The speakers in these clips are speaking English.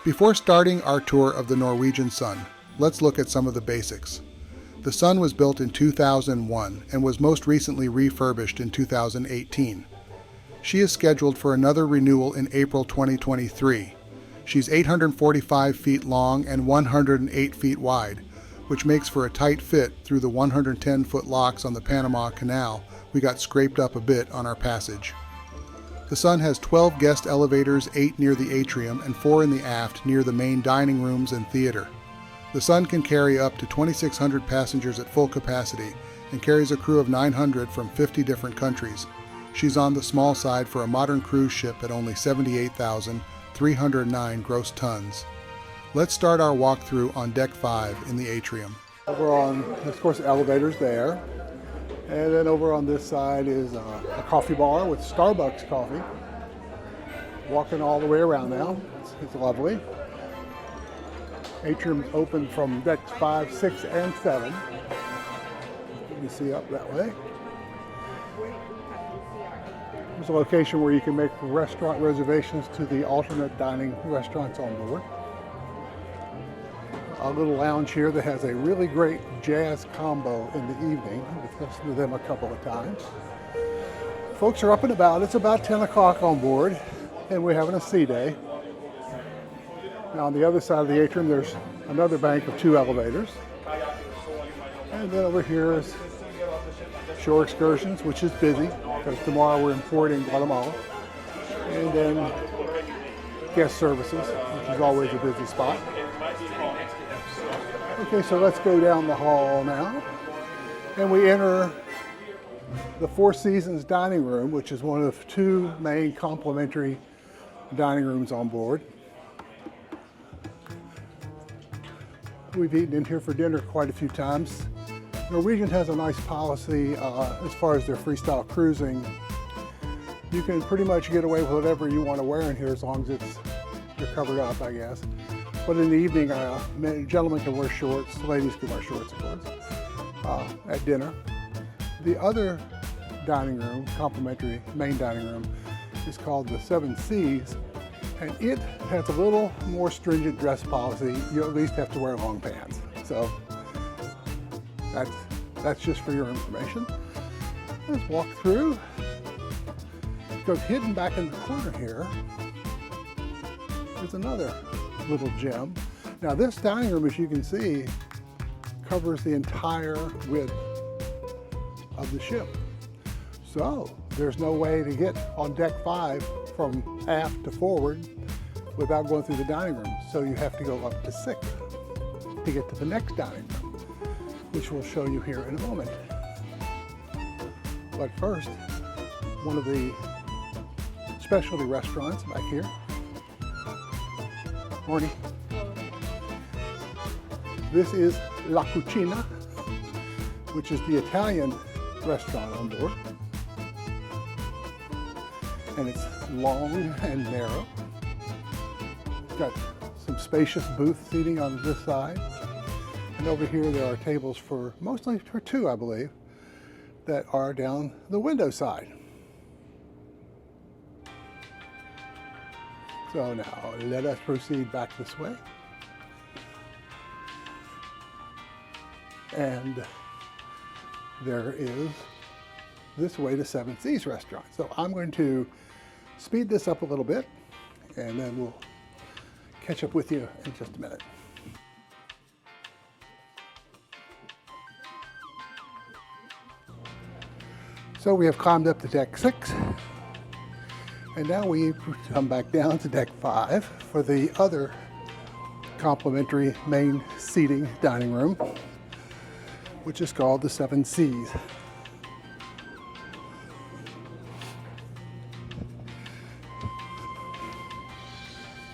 Before starting our tour of the Norwegian Sun, let's look at some of the basics. The Sun was built in 2001 and was most recently refurbished in 2018. She is scheduled for another renewal in April 2023. She's 845 feet long and 108 feet wide, which makes for a tight fit through the 110-foot locks on the Panama Canal we got scraped up a bit on our passage. The Sun has 12 guest elevators, 8 near the atrium and 4 in the aft near the main dining rooms and theater. The Sun can carry up to 2,600 passengers at full capacity and carries a crew of 900 from 50 different countries. She's on the small side for a modern cruise ship at only 78,309 gross tons. Let's start our walkthrough on Deck 5 in the atrium. Over on, of course, the elevators there. And then over on this side is a coffee bar with Starbucks coffee. Walking all the way around now. It's lovely. Atrium's open from decks 5, 6, and 7. You can see up that way. There's a location where you can make restaurant reservations to the alternate dining restaurants on board. A little lounge here that has a really great jazz combo in the evening. We've listened to them a couple of times. Folks are up and about. It's about 10 o'clock on board, and we're having a sea day. Now on the other side of the atrium, there's another bank of 2 elevators. And then over here is shore excursions, which is busy, because tomorrow we're in port in Guatemala. And then guest services, which is always a busy spot. Okay, so let's go down the hall now. And we enter the Four Seasons dining room, which is one of 2 main complimentary dining rooms on board. We've eaten in here for dinner quite a few times. Norwegian has a nice policy as far as their freestyle cruising. You can pretty much get away with whatever you want to wear in here as long as you're covered up, I guess. But in the evening, gentlemen can wear shorts, ladies can wear shorts, of course, at dinner. The other dining room, complimentary main dining room, is called the Seven Seas. And it has a little more stringent dress policy. You at least have to wear long pants. So that's just for your information. Let's walk through. Because hidden back in the corner here is another little gem. Now this dining room, as you can see, covers the entire width of the ship. So there's no way to get on deck 5 from aft to forward without going through the dining room. So you have to go up to 6 to get to the next dining room, which we'll show you here in a moment. But first, one of the specialty restaurants back here. Morning. This is La Cucina, which is the Italian restaurant on board. And it's long and narrow. Got some spacious booth seating on this side. And over here there are tables mostly for 2, I believe, that are down the window side. So now let us proceed back this way. And there is this way to Seven Seas Restaurant. So I'm going to speed this up a little bit and then we'll catch up with you in just a minute. So we have climbed up to deck 6 and now we come back down to deck 5 for the other complimentary main seating dining room, which is called the Seven Seas.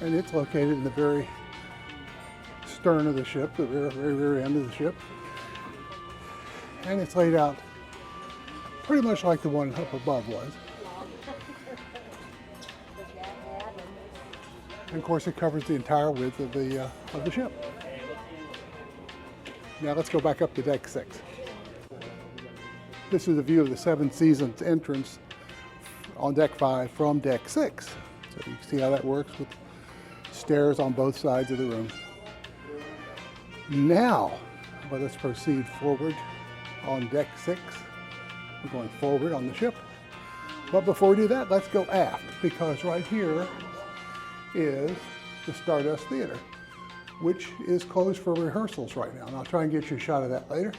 And it's located in the very stern of the ship, the very rear end of the ship. And it's laid out pretty much like the one up above was. And of course it covers the entire width of the ship. Now let's go back up to deck 6. This is a view of the Seven Seasons entrance on deck 5 from deck 6. So you can see how that works with stairs on both sides of the room. Now, let us proceed forward on deck 6. We're going forward on the ship. But before we do that, let's go aft, because right here is the Stardust Theater, which is closed for rehearsals right now. And I'll try and get you a shot of that later,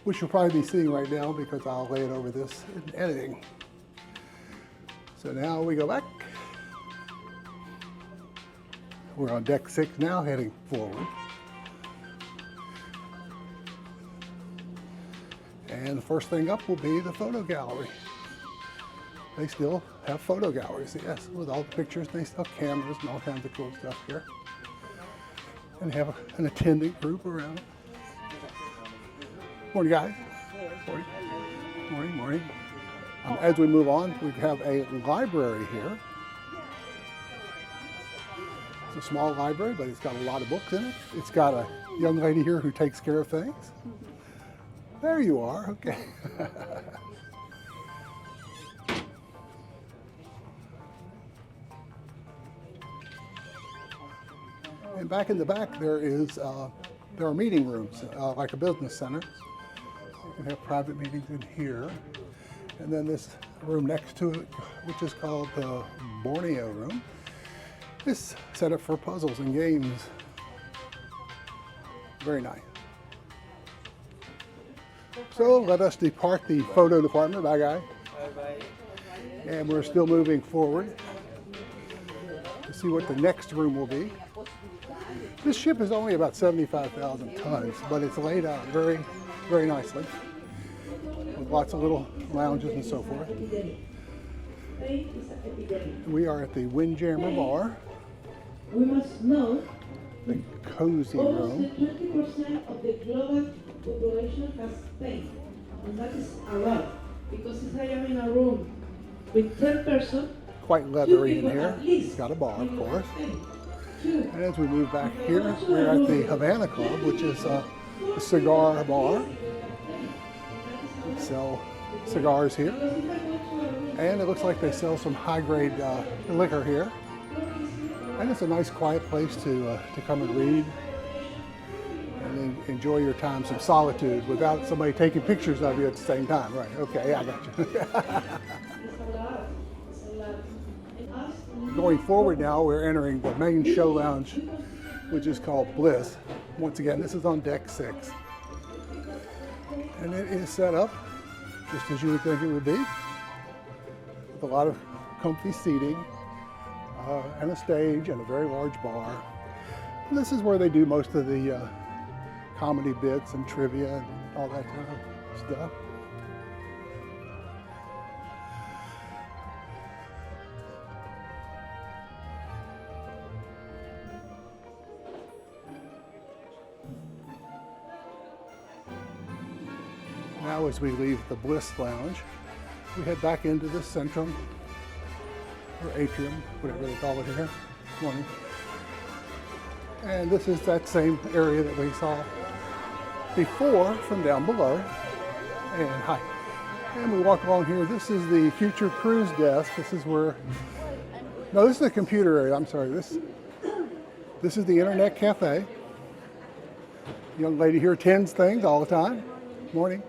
which you'll probably be seeing right now because I'll lay it over this in editing. So now we go back. We're on deck 6 now, heading forward. And the first thing up will be the photo gallery. They still have photo galleries, yes, with all the pictures. They still have cameras and all kinds of cool stuff here. And have an attending group around. Morning, guys. Morning. Morning, morning. As we move on, we have a library here. It's a small library, but it's got a lot of books in it. It's got a young lady here who takes care of things. There you are, okay. And back in the back there are meeting rooms, like a business center. You can have private meetings in here. And then this room next to it, which is called the Borneo room, is set up for puzzles and games. Very nice. So let us depart the photo department. Bye, guy. Bye-bye. And we're still moving forward to see what the next room will be. This ship is only about 75,000 tons, but it's laid out very, very nicely, with lots of little lounges and so forth. We are at the Windjammer Bar, we must know the cozy room. 20% of the global population has pain, and that is a lot, because if I am in a room with 10 persons, Quite leathery in here. It's got a bar, of course. And as we move back here, we're at the Havana Club, which is a cigar bar. We sell cigars here. And it looks like they sell some high-grade liquor here. And it's a nice, quiet place to come and read and then enjoy your time, some solitude, without somebody taking pictures of you at the same time. Right, okay, I got you. Going forward now, we're entering the main show lounge, which is called Bliss. Once again, this is on deck 6. And it is set up just as you would think it would be, with a lot of comfy seating, and a stage and a very large bar. And this is where they do most of the comedy bits and trivia and all that kind of stuff. Now as we leave the Bliss Lounge, we head back into the Centrum, or atrium, whatever they call it here. Morning. And this is that same area that we saw before from down below. And hi. And we walk along here. This is the future cruise desk. This is where, no, this is the computer area. I'm sorry. This is the internet cafe. The young lady here tends things all the time. Morning.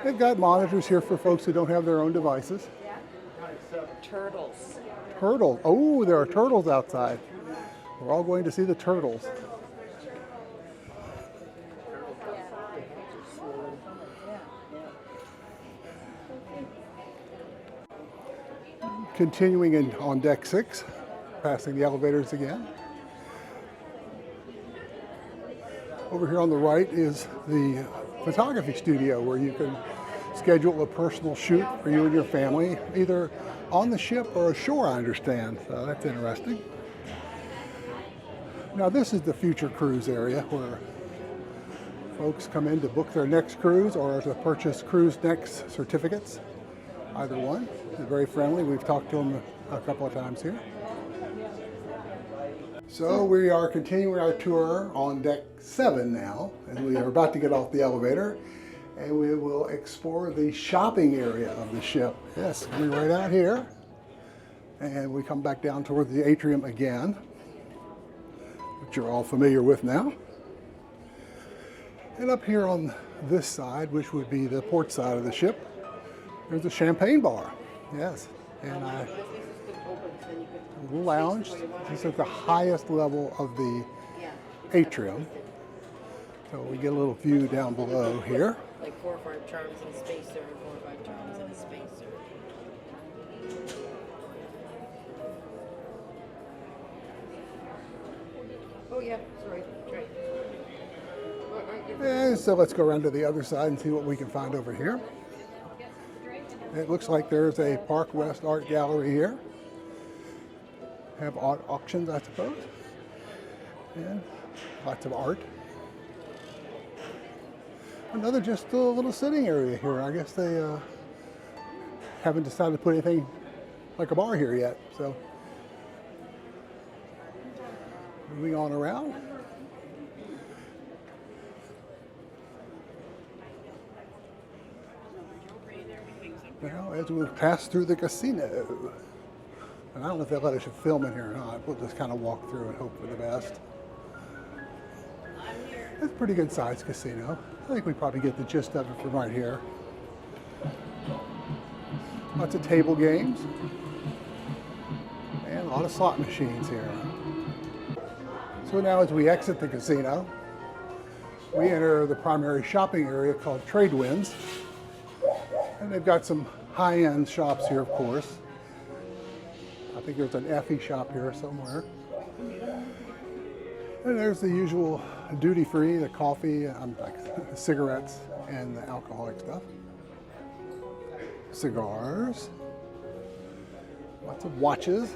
They've got monitors here for folks who don't have their own devices. Turtles. Turtles. Oh, there are turtles outside. We're all going to see the turtles. Continuing on deck 6, passing the elevators again. Over here on the right is the photography studio where you can schedule a personal shoot for you and your family, either on the ship or ashore, I understand. So that's interesting. Now this is the future cruise area where folks come in to book their next cruise or to purchase cruise next certificates. Either one. They're very friendly. We've talked to them a couple of times here. So we are continuing our tour on deck 7 now, and we are about to get off the elevator, and we will explore the shopping area of the ship. Yes, coming right out here, and we come back down toward the atrium again. that you're all familiar with now. And up here on this side, which would be the port side of the ship, there's a champagne bar. Yes, and a little lounge. This is at the highest level of the atrium. So we get a little view down below here. Like 4 or 5 charms in a spacer, 4 or 5 charms in a spacer. Oh yeah, sorry, right. And so let's go around to the other side and see what we can find over here. It looks like there's a Park West art gallery here. Have art auctions, I suppose. And lots of art. Another just a little sitting area here. I guess they haven't decided to put anything like a bar here yet. So moving on around. Now, as we pass through the casino, and I don't know if they'll let us film in here or not. We'll just kind of walk through and hope for the best. It's a pretty good sized casino. I think we probably get the gist of it from right here. Lots of table games and a lot of slot machines here. So now as we exit the casino, we enter the primary shopping area called Trade Winds. And they've got some high-end shops here, of course. I think there's an Effie shop here somewhere. And there's the usual duty-free, the coffee, the cigarettes, and the alcoholic stuff. Cigars. Lots of watches.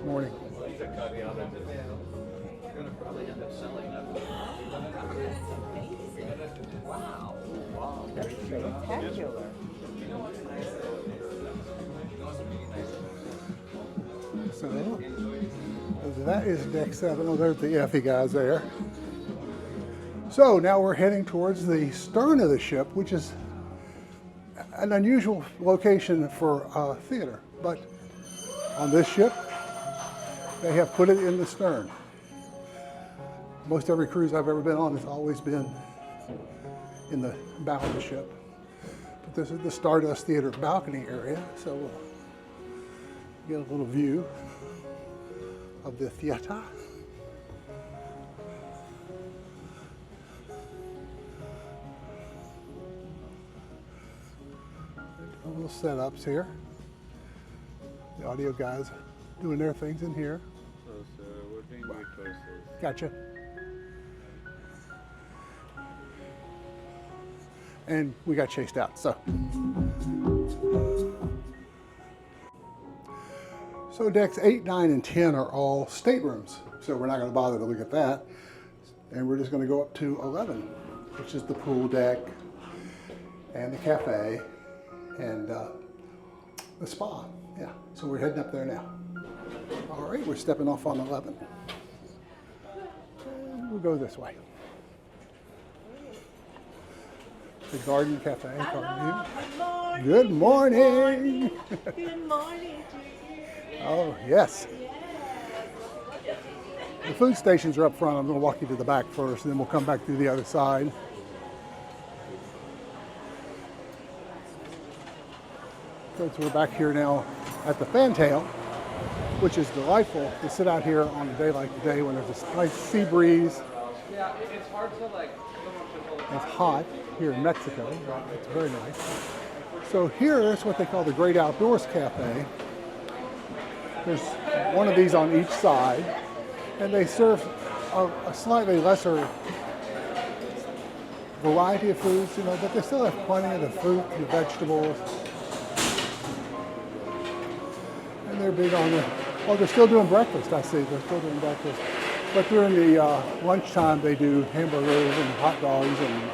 Morning. Wow, that's spectacular. So that is deck 7. Oh, there's the Effie guys there. So now we're heading towards the stern of the ship, which is an unusual location for a theater. But on this ship, they have put it in the stern. Most every cruise I've ever been on has always been in the bow of the ship. But this is the Stardust Theater balcony area, so we'll get a little view of the theater. Little setups here. The audio guys doing their things in here. We're being rehearsals. Gotcha. And we got chased out, so. So decks 8, 9, and 10 are all staterooms. So we're not gonna bother to look at that. And we're just gonna go up to 11, which is the pool deck and the cafe and the spa. Yeah, so we're heading up there now. All right, we're stepping off on 11. And we'll go this way. The garden cafe. Hello, Good morning. Good morning to you. Oh, yes. The food stations are up front. I'm going to walk you to the back first, and then we'll come back through the other side. So we're back here now at the Fantail, which is delightful to sit out here on a day like today when there's a nice sea breeze. Yeah, it's hard to like. It's hot here in Mexico. It's very nice. So here is what they call the Great Outdoors Cafe. There's one of these on each side, and they serve a slightly lesser variety of foods, you know, but they still have plenty of the fruit, the vegetables. And they're big on the, oh, they're still doing breakfast, I see. They're still doing breakfast. But during the lunchtime, they do hamburgers and hot dogs and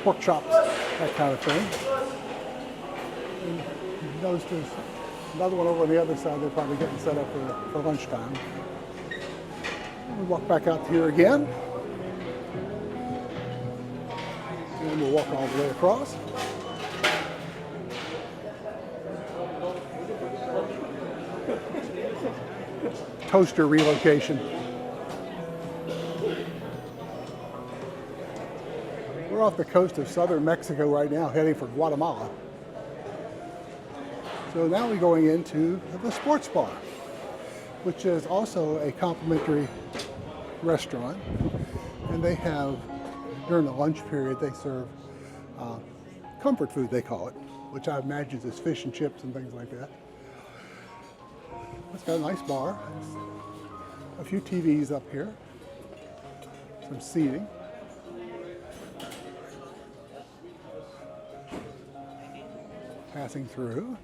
pork chops, that kind of thing. And you notice there's another one over on the other side. They're probably getting set up for lunchtime. We walk back out here again. And we'll walk all the way across. Toaster relocation. We're off the coast of southern Mexico right now, heading for Guatemala. So now we're going into the sports bar, which is also a complimentary restaurant. And they have, during the lunch period, they serve comfort food, they call it, which I imagine is fish and chips and things like that. It's got a nice bar, a few TVs up here, some seating. Passing through.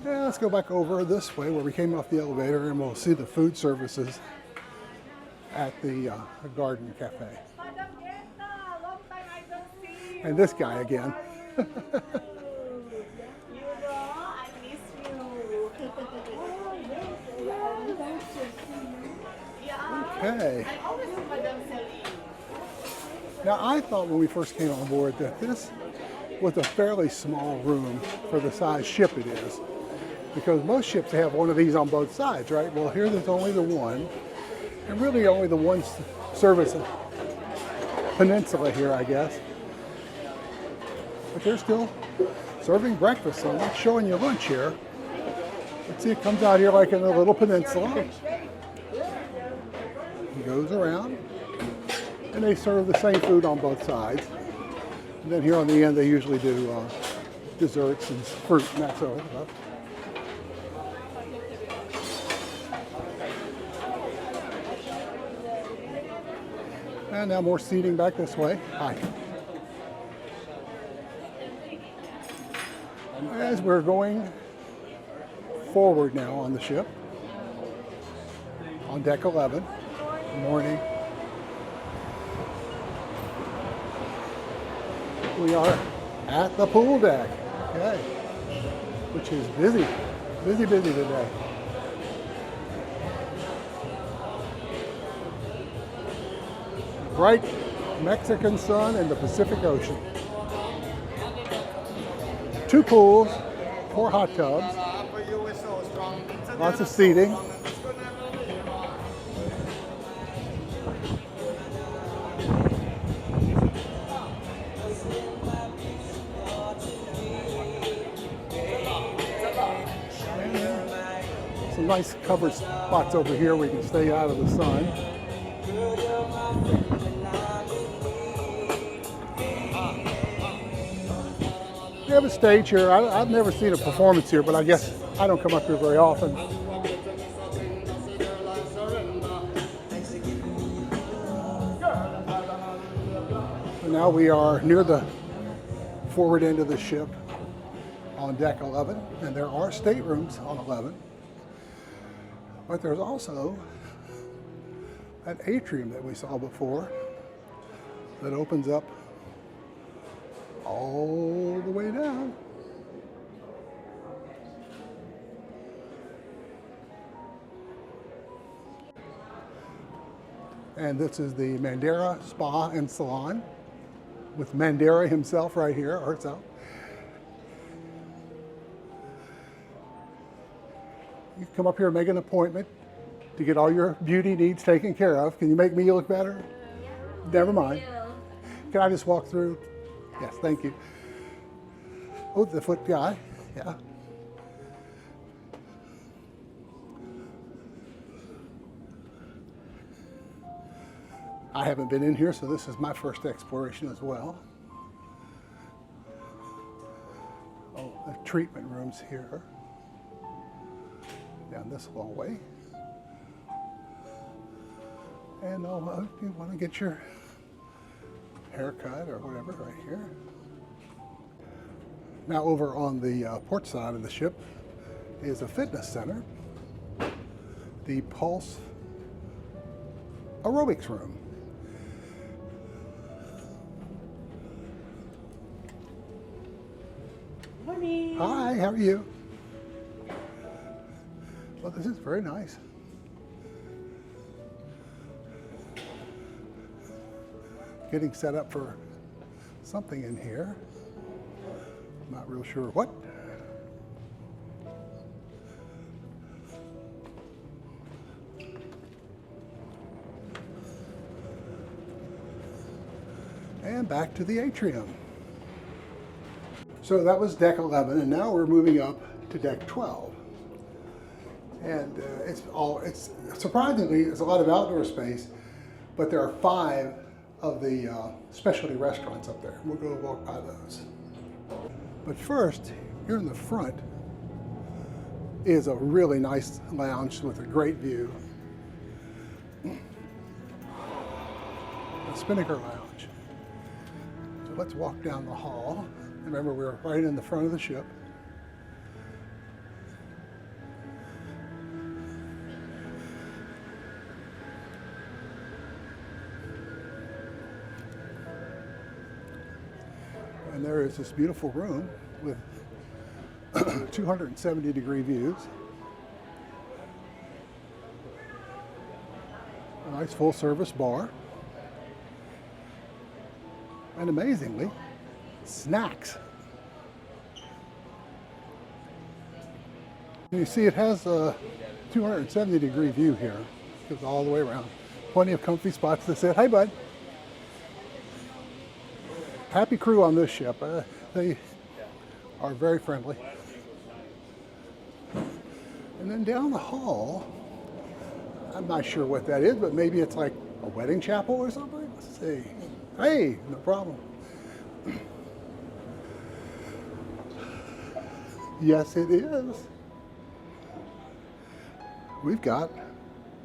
Yeah, let's go back over this way where we came off the elevator, and we'll see the food services at the Garden Cafe. And this guy again. Okay. Now I thought when we first came on board that this was a fairly small room for the size ship it is. Because most ships have one of these on both sides, right? Well, here there's only the one. And really only the one service peninsula here, I guess. But they're still serving breakfast, so I'm not showing you lunch here. Let's see, it comes out here like in a little peninsula. It goes around, and they serve the same food on both sides. And then here on the end, they usually do desserts and fruit and that sort of stuff. And now more seating back this way. Hi. As we're going forward now on the ship, on deck 11, good morning. We are at the pool deck, okay, which is busy, busy today. Bright Mexican sun in the Pacific Ocean. 2 pools, 4 hot tubs, lots of seating. Some nice covered spots over here where you can stay out of the sun. We have a stage here. I've never seen a performance here, but I guess I don't come up here very often. So now we are near the forward end of the ship on deck 11, and there are staterooms on 11. But there's also an atrium that we saw before that opens up all the way down. And this is the Mandara Spa and Salon with Mandara himself right here, or herself. You can come up here and make an appointment to get all your beauty needs taken care of. Can you make me look better? Never mind. Can I just walk through? Yes, thank you. Oh, the foot guy, yeah. I haven't been in here, so this is my first exploration as well. Oh, the treatment rooms here. Down this hallway. And if you want to get your haircut or whatever, right here. Now over on the port side of the ship is a fitness center, the Pulse aerobics room. Morning. Hi, how are you? Well, this is very nice. getting set up for something in here. Not real sure what. And back to the atrium. So that was deck 11, and now we're moving up to deck 12. And it's surprisingly, there's a lot of outdoor space, but there are 5 of the specialty restaurants up there. We'll go walk by those. But first, here in the front is a really nice lounge with a great view. The Spinnaker Lounge. So let's walk down the hall. Remember, we're right in the front of the ship. And there is this beautiful room with 270-degree views. A nice full-service bar. And amazingly, snacks. You see it has a 270-degree view here. It goes all the way around. Plenty of comfy spots to sit. Hey, bud. Happy crew on this ship. They are very friendly. And then down the hall, I'm not sure what that is, but maybe it's like a wedding chapel or something. Let's see. Hey, no problem. Yes, it is. We've got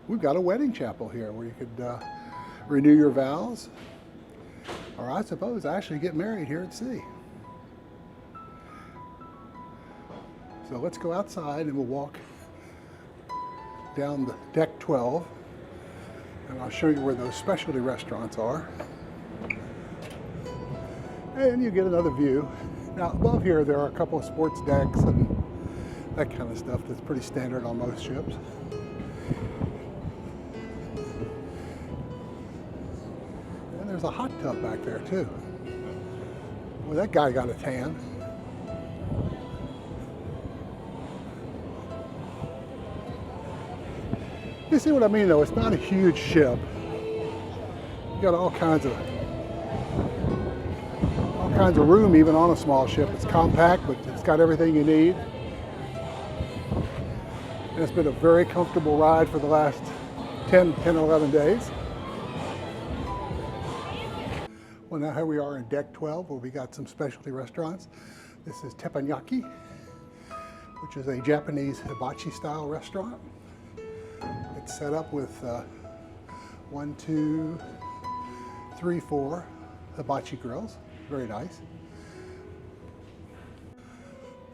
a wedding chapel here where you could renew your vows, or I suppose actually get married here at sea. So let's go outside and we'll walk down the deck 12, and I'll show you where those specialty restaurants are. And you get another view. Now above here there are a couple of sports decks and that kind of stuff that's pretty standard on most ships. And there's a hot tub back there too. Well, that guy got a tan. You see what I mean though? It's not a huge ship. You got all kinds of room even on a small ship. It's compact, but it's got everything you need. And it's been a very comfortable ride for the last 10 or 11 days. Well, now here we are in deck 12 where we got some specialty restaurants. This is teppanyaki, which is a Japanese hibachi style restaurant. It's set up with 1, 2, 3, 4 hibachi grills. Very nice.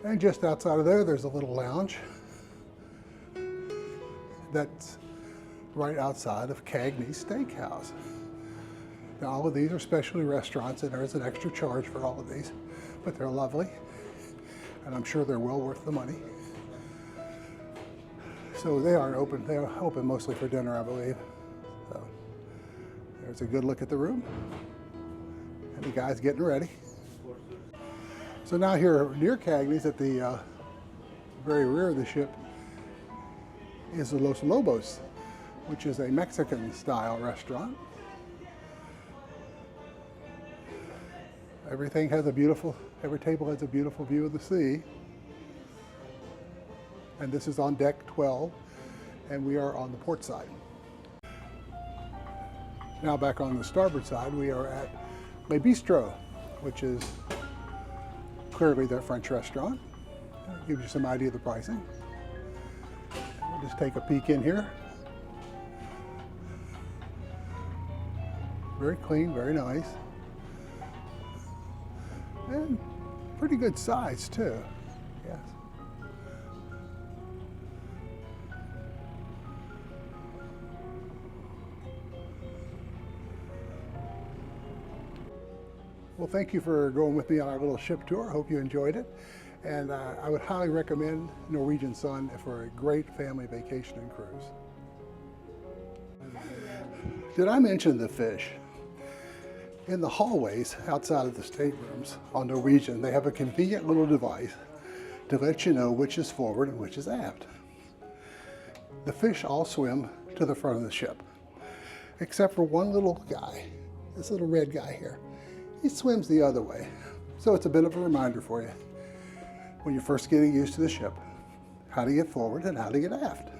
And just outside of there, there's a little lounge that's right outside of Cagney's Steakhouse. Now, all of these are specialty restaurants, and there is an extra charge for all of these, but they're lovely, and I'm sure they're well worth the money. So they are open. They're open mostly for dinner, I believe. So there's a good look at the room. And the guy's getting ready. So now here near Cagney's at the very rear of the ship is the Los Lobos, which is a Mexican style restaurant. Every table has a beautiful view of the sea. And this is on deck 12, and we are on the port side. Now back on the starboard side, we are at Le Bistro, which is clearly their French restaurant. I'll give you some idea of the pricing. We'll just take a peek in here. Very clean, very nice. And pretty good size too, yes. Well, thank you for going with me on our little ship tour. I hope you enjoyed it. And I would highly recommend Norwegian Sun for a great family vacation and cruise. Did I mention the fish? In the hallways outside of the staterooms on Norwegian, they have a convenient little device to let you know which is forward and which is aft. The fish all swim to the front of the ship, except for one little guy, this little red guy here. He swims the other way. So it's a bit of a reminder for you when you're first getting used to the ship, how to get forward and how to get aft.